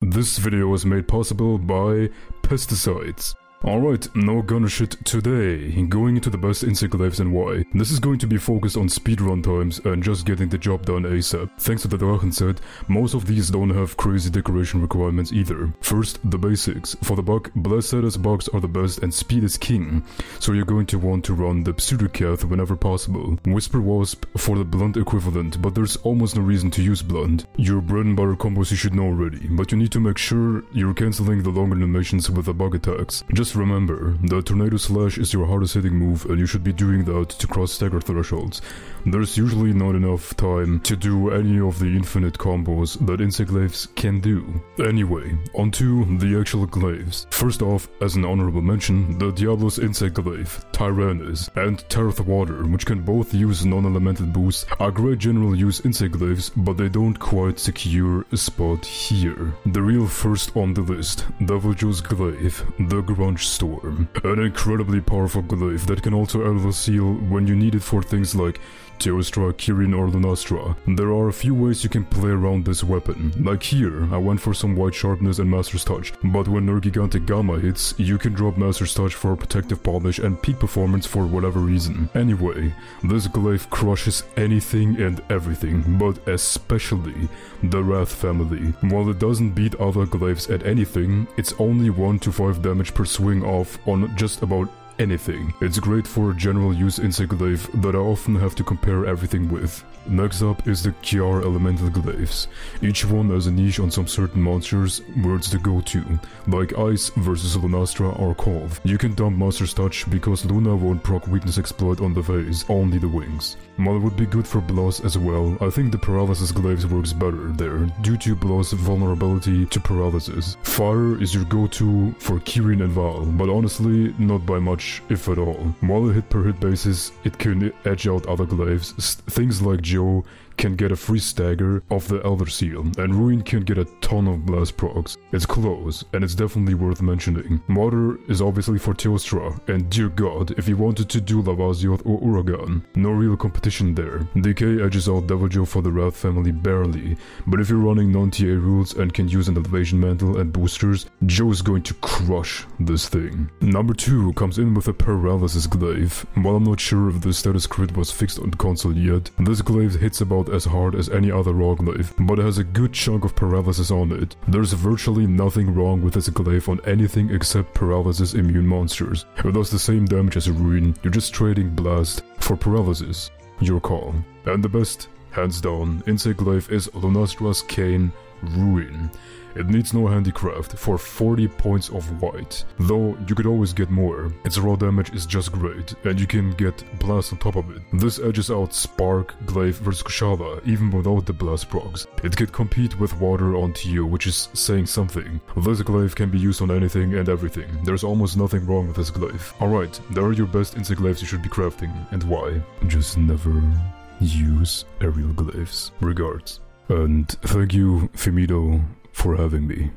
This video was made possible by pesticides. Alright, no gunner shit today, going into the best insect glaives and why. This is going to be focused on speedrun times and just getting the job done ASAP. Thanks to the Drachen set, most of these don't have crazy decoration requirements either. First, the basics. For the bug, blast status bugs are the best and speed is king, so you're going to want to run the pseudocath whenever possible. Whisper Wasp for the blunt equivalent, but there's almost no reason to use blunt. Your bread and butter combos you should know already, but you need to make sure you're cancelling the longer animations with the bug attacks. Just remember, the Tornado Slash is your hardest hitting move and you should be doing that to cross stagger thresholds. There's usually not enough time to do any of the infinite combos that insect glaives can do. Anyway, onto the actual glaives. First off, as an honorable mention, the Diablo's insect glaive, Tyrannus, and Tarth Water, which can both use non-elemental boosts, are great general use insect glaives, but they don't quite secure a spot here. The real first on the list, Deviljo's Glaive, the Grunge Storm. An incredibly powerful glaive that can also elbow seal when you need it for things like Teostra, Kirin or Lunastra. There are a few ways you can play around this weapon. Like here, I went for some White Sharpness and Master's Touch, but when Nergigantic Gamma hits, you can drop Master's Touch for Protective Polish and peak performance for whatever reason. Anyway, this glaive crushes anything and everything, but especially the Wrath family. While it doesn't beat other glaives at anything, it's only 1 to 5 damage per swing off on just about anything. It's great for a general use insect glaive that I often have to compare everything with. Next up is the Kiar Elemental Glaives. Each one has a niche on some certain monsters where it's the go-to, like Ice versus Lunastra or Cold. You can dump Master's Touch because Luna won't proc Weakness Exploit on the face, only the wings. While it would be good for Blast as well, I think the Paralysis Glaives works better there, due to Blast's vulnerability to paralysis. Fire is your go-to for Kirin and Val, but honestly, not by much, if at all. While a hit per hit basis, it can edge out other glaives. Things like Joe can get a free stagger off the Elder Seal, and Ruin can get a ton of blast procs. It's close, and it's definitely worth mentioning. Water is obviously for Teostra, and dear god, if you wanted to do Lavazioth or Uragan, no real competition there. DK edges out Deviljo for the Wrath family barely, but if you're running non-TA rules and can use an Elevation Mantle and boosters, Joe is going to crush this thing. Number 2 comes in with a Paralysis Glaive. While I'm not sure if the status crit was fixed on console yet, this glaive hits about as hard as any other raw glaive, but it has a good chunk of paralysis on it. There's virtually nothing wrong with this glaive on anything except paralysis immune monsters. It does the same damage as a Ruin, you're just trading blast for paralysis. Your call. And the best, hands down, insect glaive is Lunastra's Cane Ruin. It needs no handicraft for 40 points of white, though you could always get more. Its raw damage is just great, and you can get blast on top of it. This edges out Spark, Glaive vs Kushala even without the blast procs. It can compete with water on TO, which is saying something. This glaive can be used on anything and everything. There's almost nothing wrong with this glaive. Alright, there are your best insect glaives you should be crafting, and why. Just never use aerial glaives. Regards. And thank you, Fimido, for having me.